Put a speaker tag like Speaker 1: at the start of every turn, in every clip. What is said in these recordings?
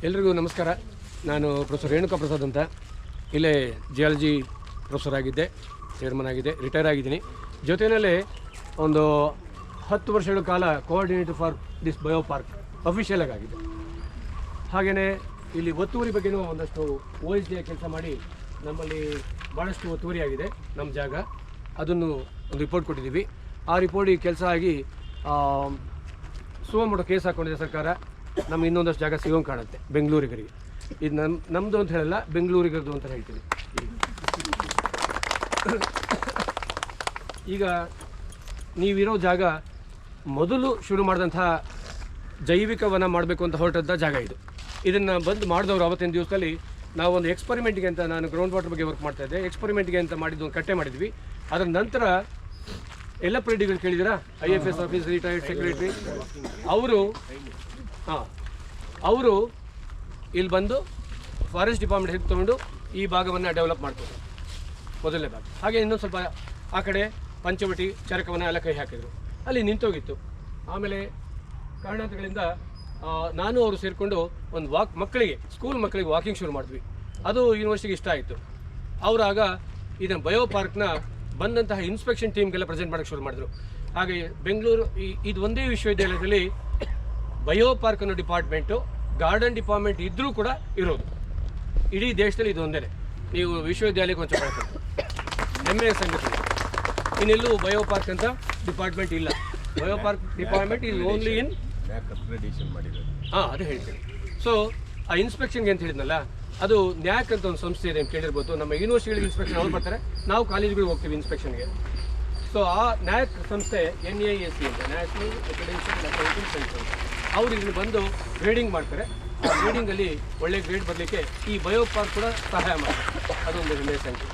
Speaker 1: ಎಲ್ರಿಗೂ ನಮಸ್ಕಾರ. ನಾನು ಪ್ರೊಫೆಸರ್ ರೇಣುಕಾ ಪ್ರಸಾದ್ ಅಂತ. ಇಲ್ಲೇ ಜಿಯಾಲಜಿ ಪ್ರೊಫೆಸರ್ ಆಗಿದ್ದೆ, ಚೇರ್ಮನ್ ಆಗಿದ್ದೆ, ರಿಟೈರ್ ಆಗಿದ್ದೀನಿ. ಜೊತೆಯಲ್ಲೇ ಒಂದು 10 ವರ್ಷಗಳ ಕಾಲ coordinator for this bio park official ಆಗಿದೆ. ಹಾಗೆಯೇ ಇಲ್ಲಿ ಒತ್ತುವರಿ ಬಗ್ಗೆಯೂ ಒಂದಷ್ಟು OSD ಕೆಲಸ ಮಾಡಿ ನಮ್ಮಲ್ಲಿ ಭಾಳಷ್ಟು ಒತ್ತುವರಿ ಆಗಿದೆ ನಮ್ಮ ಜಾಗ. ಅದನ್ನು ಒಂದು ರಿಪೋರ್ಟ್ ಕೊಟ್ಟಿದ್ದೀವಿ. ಆ ರಿಪೋರ್ಟಿಗೆ ಕೆಲಸ ಆಗಿ ಸುವಮೋಟೋ ಕೇಸ್ ಹಾಕ್ಕೊಂಡಿದೆ ಸರ್ಕಾರ. ನಮ್ಗೆ ಇನ್ನೊಂದಷ್ಟು ಜಾಗ ಸಿಗೋಂಗೆ ಕಾಣುತ್ತೆ ಬೆಂಗಳೂರಿಗರಿಗೆ. ಇದು ನಮ್ಮದು ಅಂತ ಹೇಳಲ್ಲ, ಬೆಂಗಳೂರಿಗರದು ಅಂತ ಹೇಳ್ತೀನಿ. ಈಗ ನೀವಿರೋ ಜಾಗ ಮೊದಲು ಶುರು ಮಾಡಿದಂಥ ಜೈವಿಕ ವನ ಮಾಡಬೇಕು ಅಂತ ಹೊರಟಂಥ ಜಾಗ ಇದು. ಇದನ್ನು ಬಂದು ಮಾಡಿದವರು ಅವತ್ತಿನ ದಿವಸದಲ್ಲಿ ನಾವು ಒಂದು ಎಕ್ಸ್ಪರಿಮೆಂಟ್ಗೆ ಅಂತ, ನಾನು ಗ್ರೌಂಡ್ ವಾಟರ್ ಬಗ್ಗೆ ವರ್ಕ್ ಮಾಡ್ತಾಯಿದ್ದೆ, ಎಕ್ಸ್ಪರಿಮೆಂಟ್ಗೆ ಅಂತ ಮಾಡಿದ್ದು ಒಂದು ಕಟ್ಟೆ ಮಾಡಿದ್ವಿ. ಅದರ ನಂತರ ಯಲ್ಲಪ್ಪ ರೆಡ್ಡಿಗಳು ಕೇಳಿದಿರಾ, IFS ಆಫೀಸ್ ರಿಟೈರ್ಡ್ ಸೆಕ್ರೆಟರಿ, ಅವರು ಇಲ್ಲಿ ಬಂದು ಫಾರೆಸ್ಟ್ ಡಿಪಾರ್ಟ್ಮೆಂಟ್ ಹೆಲ್ಪ್ ತೊಗೊಂಡು ಈ ಭಾಗವನ್ನು ಡೆವಲಪ್ ಮಾಡ್ತಾರೆ, ಮೊದಲನೇ ಭಾಗ. ಹಾಗೆ ಇನ್ನೊಂದು ಸ್ವಲ್ಪ ಆ ಕಡೆ ಪಂಚವಟಿ, ಚರಕವನ ಎಲ್ಲ ಕೈ ಹಾಕಿದರು. ಅಲ್ಲಿ ನಿಂತೋಗಿತ್ತು. ಆಮೇಲೆ ಕಾರಣಾಂತರಗಳಿಂದ ನಾನು ಅವರು ಸೇರಿಕೊಂಡು ಒಂದು ಮಕ್ಕಳಿಗೆ, ಸ್ಕೂಲ್ ಮಕ್ಕಳಿಗೆ ವಾಕಿಂಗ್ ಶುರು ಮಾಡಿದ್ವಿ. ಅದು ಯೂನಿವರ್ಸಿಟಿಗೆ ಇಷ್ಟ ಆಯಿತು. ಅವರಾಗ ಇದನ್ನು ಬಯೋ ಪಾರ್ಕ್ನ ಬಂದಂತಹ ಇನ್ಸ್ಪೆಕ್ಷನ್ ಟೀಮ್ಗೆಲ್ಲ ಪ್ರೆಸೆಂಟ್ ಮಾಡೋಕ್ಕೆ ಶುರು ಮಾಡಿದ್ರು. ಹಾಗೆ ಬೆಂಗಳೂರು ಇದು ಒಂದೇ ವಿಶ್ವವಿದ್ಯಾಲಯದಲ್ಲಿ ಬಯೋ ಪಾರ್ಕ್ ಅನ್ನೋ ಡಿಪಾರ್ಟ್ಮೆಂಟು, ಗಾರ್ಡನ್ ಡಿಪಾರ್ಟ್ಮೆಂಟ್ ಇದ್ದರೂ ಕೂಡ ಇರೋದು. ಇಡೀ ದೇಶದಲ್ಲಿ ಇದು ಒಂದೇ. ನೀವು ವಿಶ್ವವಿದ್ಯಾಲಯಕ್ಕೆ ಒಂದು ಚಪ್ಪಾಳೆ ಹೆಮ್ಮೆಯ ಸಂಗತಿ. ಇನ್ನೆಲ್ಲೂ ಬಯೋ ಪಾರ್ಕ್ ಅಂತ ಡಿಪಾರ್ಟ್ಮೆಂಟ್ ಇಲ್ಲ. Bio park department is only in ಅದೇ ಹೇಳ್ತೀನಿ. ಸೊ ಆ ಇನ್ಸ್ಪೆಕ್ಷನ್ಗೆ ಅಂತ ಹೇಳಿದ್ನಲ್ಲ, ಅದು ನ್ಯಾಕ್ ಅಂತ ಒಂದು ಸಂಸ್ಥೆ ಇದೆ ಅಂತ ಕೇಳಿರ್ಬೋದು. ನಮ್ಮ ಯೂನಿವರ್ಸಿಟಿಗಳಿಗೆ ಇನ್ಸ್ಪೆಕ್ಷನ್ ಅವ್ರು ಬರ್ತಾರೆ, ನಾವು ಕಾಲೇಜ್ಗಳಿಗೆ ಹೋಗ್ತೀವಿ ಇನ್ಸ್ಪೆಕ್ಷನ್ಗೆ. ಸೊ ಆ ನ್ಯಾಕ್ ಸಂಸ್ಥೆ NAAC ಅಂತ, ನ್ಯಾಷನಲ್ ಅಕಾಡೆಮಿಕ್ ಅಕೌಂಟಿಂಗ್ ಸೆಂಟರ್, ಅವರು ಇಲ್ಲಿ ಬಂದು ಗ್ರೇಡಿಂಗ್ ಮಾಡ್ತಾರೆ. ಆ ಗ್ರೇಡಿಂಗಲ್ಲಿ ಒಳ್ಳೆ ಗ್ರೇಡ್ ಬರಲಿಕ್ಕೆ ಈ ಬಯೋ ಪಾರ್ಕ್ ಕೂಡ ಸಹಾಯ ಮಾಡ್ತಾರೆ. ಅದೊಂದು ಹೆಮ್ಮೆಯ ಸಂಖ್ಯೆ.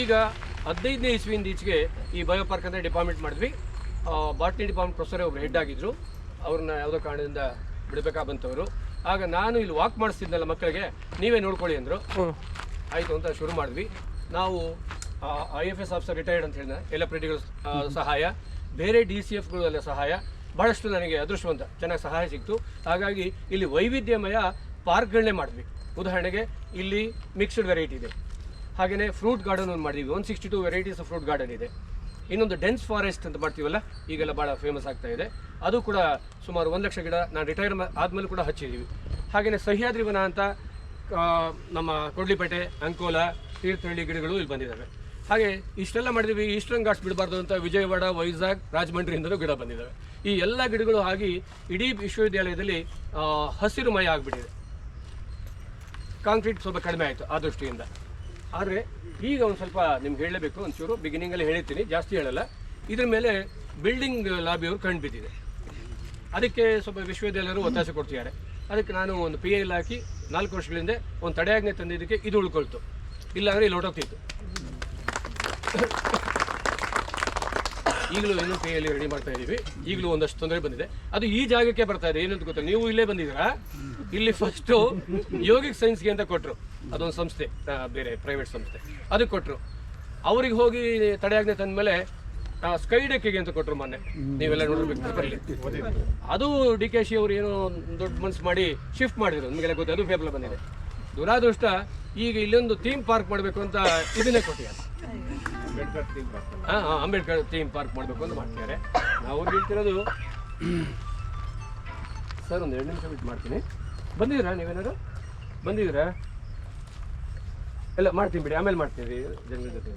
Speaker 1: ಈಗ 15ನೇ ಇಸ್ವಿಯಿಂದ ಈಚೆಗೆ ಈ ಬಯೋ ಪಾರ್ಕ್ ಅಂತ ಡಿಪಾರ್ಟ್ಮೆಂಟ್ ಮಾಡಿದ್ವಿ. ಬಾಟ್ನಿ ಡಿಪಾರ್ಟ್ಮೆಂಟ್ ಪ್ರೊಫೆಸರ್ ಒಬ್ರು ಹೆಡ್ ಆಗಿದ್ದರು. ಅವ್ರನ್ನ ಯಾವುದೋ ಕಾರಣದಿಂದ ಬಿಡಬೇಕಾದಂಥವ್ರು. ಆಗ ನಾನು ಇಲ್ಲಿ ವಾಕ್ ಮಾಡಿಸ್ತಿದ್ನಲ್ಲ ಮಕ್ಕಳಿಗೆ, ನೀವೇ ನೋಡ್ಕೊಳ್ಳಿ ಅಂದರು. ಆಯಿತು ಅಂತ ಶುರು ಮಾಡಿದ್ವಿ. ನಾವು IFS ಆಫೀಸರ್ ರಿಟೈರ್ಡ್ ಅಂತ ಹೇಳಿದ ಯಲ್ಲಪ್ಪ ರೆಡ್ಡಿಗಳ ಸಹಾಯ, ಬೇರೆ DCFಗಳೆಲ್ಲ ಸಹಾಯ, ಭಾಳಷ್ಟು ನನಗೆ ಅದೃಷ್ಟವಂತ ಚೆನ್ನಾಗಿ ಸಹಾಯ ಸಿಕ್ತು. ಹಾಗಾಗಿ ಇಲ್ಲಿ ವೈವಿಧ್ಯಮಯ ಪಾರ್ಕ್ಗಳನ್ನೇ ಮಾಡಿದ್ವಿ. ಉದಾಹರಣೆಗೆ ಇಲ್ಲಿ ಮಿಕ್ಸ್ಡ್ ವೆರೈಟಿ ಇದೆ. ಹಾಗೆಯೇ ಫ್ರೂಟ್ ಗಾರ್ಡನ್ ಒಂದು ಮಾಡಿದ್ವಿ. 162 ವೆರೈಟೀಸ್ ಆಫ್ ಫ್ರೂಟ್ ಗಾರ್ಡನ್ ಇದೆ. ಇನ್ನೊಂದು ಡೆನ್ಸ್ ಫಾರೆಸ್ಟ್ ಅಂತ ಮಾಡ್ತೀವಲ್ಲ, ಈಗೆಲ್ಲ ಭಾಳ ಫೇಮಸ್ ಆಗ್ತಾ ಇದೆ. ಅದು ಕೂಡ ಸುಮಾರು 1 ಲಕ್ಷ ಗಿಡ ನಾನು ರಿಟೈರ್ ಆದಮೇಲೆ ಕೂಡ ಹಚ್ಚಿದ್ದೀವಿ. ಹಾಗೆಯೇ ಸಹ್ಯಾದ್ರಿ ವನ ಅಂತ ನಮ್ಮ ಕೊಡ್ಲಿಪೇಟೆ, ಅಂಕೋಲ, ತೀರ್ಥಹಳ್ಳಿ ಗಿಡಗಳು ಇಲ್ಲಿ ಬಂದಿದ್ದಾವೆ. ಹಾಗೆ ಇಷ್ಟೆಲ್ಲ ಮಾಡಿದ್ವಿ. ಈಸ್ಟರ್ನ್ ಘಾಟ್ಸ್ ಬಿಡಬಾರ್ದು ಅಂತ ವಿಜಯವಾಡ, ವೈಜಾಗ್, ರಾಜಮಂಡ್ರಿಯಿಂದಲೂ ಗಿಡ ಬಂದಿದ್ದಾವೆ. ಈ ಎಲ್ಲ ಗಿಡಗಳು ಆಗಿ ಇಡೀ ವಿಶ್ವವಿದ್ಯಾಲಯದಲ್ಲಿ ಹಸಿರುಮಯ ಆಗಿಬಿಟ್ಟಿದೆ. ಕಾಂಕ್ರೀಟ್ ಸ್ವಲ್ಪ ಕಡಿಮೆ ಆಯಿತು ಆ ದೃಷ್ಟಿಯಿಂದ. ಆದರೆ ಈಗ ಒಂದು ಸ್ವಲ್ಪ ನಿಮ್ಗೆ ಹೇಳಲೇಬೇಕು. ಒಂಚೂರು ಬಿಗಿನಿಂಗಲ್ಲಿ ಹೇಳಿರ್ತೀನಿ, ಜಾಸ್ತಿ ಹೇಳಲ್ಲ. ಇದ್ರ ಮೇಲೆ ಬಿಲ್ಡಿಂಗ್ ಲಾಬಿಯವರು ಕಂಡು ಬಿದ್ದಿದೆ. ಅದಕ್ಕೆ ಸ್ವಲ್ಪ ವಿಶ್ವವಿದ್ಯಾಲಯರು ಒತ್ತಾಸೆ ಕೊಡ್ತಿದ್ದಾರೆ. ಅದಕ್ಕೆ ನಾನು ಒಂದು PIL ಹಾಕಿ 4 ವರ್ಷಗಳಿಂದ ಒಂದು ತಡೆಯಾಜ್ಞೆ ತಂದಿದ್ದಕ್ಕೆ ಇದು ಉಳ್ಕೊಳ್ತು. ಇಲ್ಲಾಂದರೆ ಇಲ್ಲಿ ಹೊರಟೋಗ್ತಿತ್ತು. ಈಗಲೂ ಇನ್ನೂ PIL ರೆಡಿ ಮಾಡ್ತಾ ಇದ್ದೀವಿ. ಈಗಲೂ ಒಂದಷ್ಟು ತೊಂದರೆ ಬಂದಿದೆ. ಅದು ಈ ಜಾಗಕ್ಕೆ ಬರ್ತಾ ಇದೆ. ಏನಂತ ಗೊತ್ತಿಲ್ಲ, ನೀವು ಇಲ್ಲೇ ಬಂದಿದ್ದೀರಾ. ಇಲ್ಲಿ ಫಸ್ಟು ಯೋಗಿಕ್ ಸೈನ್ಸ್ಗೆ ಅಂತ ಕೊಟ್ಟರು, ಅದೊಂದು ಸಂಸ್ಥೆ, ಬೇರೆ ಪ್ರೈವೇಟ್ ಸಂಸ್ಥೆ, ಅದಕ್ಕೆ ಕೊಟ್ಟರು. ಅವ್ರಿಗೆ ಹೋಗಿ ತಡೆಯಾಜ್ಞೆ ತಂದ ಮೇಲೆ ಸ್ಕೈ ಡೆಕ್ಕಿಗೆ ಅಂತ ಕೊಟ್ಟರು ಮೊನ್ನೆ. ನೀವೆಲ್ಲ ನೋಡಿರ್ಬೇಕು. ಅದು DKC ಅವರು ಏನೋ ದೊಡ್ಡ ಮನಸ್ಸು ಮಾಡಿ ಶಿಫ್ಟ್ ಮಾಡಿದ್ರು. ನಿಮಗೆಲ್ಲ ಗೊತ್ತು, ಅದು ಪೇಪರ್ ಬಂದಿದೆ. ದುರಾದೃಷ್ಟ ಈಗ ಇಲ್ಲೊಂದು ಥೀಮ್ ಪಾರ್ಕ್ ಮಾಡಬೇಕು ಅಂತ ಇದನ್ನೇ ಕೊಟ್ಟಿದ್ದಾರೆ. ಅಂಬೇಡ್ಕರ್ ಥೀಮ್ ಪಾರ್ಕ್ ಮಾಡಬೇಕು ಅಂತ ಮಾಡ್ತಿದ್ದಾರೆ. ನಾವು ಹೇಳ್ತಿರೋದು, ಸರ್ ಒಂದು 2 ನಿಮಿಷ ಬಿಟ್ಟು ಮಾಡ್ತೀನಿ. ಬಂದಿದ್ದೀರಾ ನೀವೇನಾದ್ರು? ಬಂದಿದ್ದೀರಾ? ಎಲ್ಲ ಮಾಡ್ತೀನಿ ಬಿಡಿ, ಆಮೇಲೆ ಮಾಡ್ತೀವಿ ಜನರ ಜೊತೆ.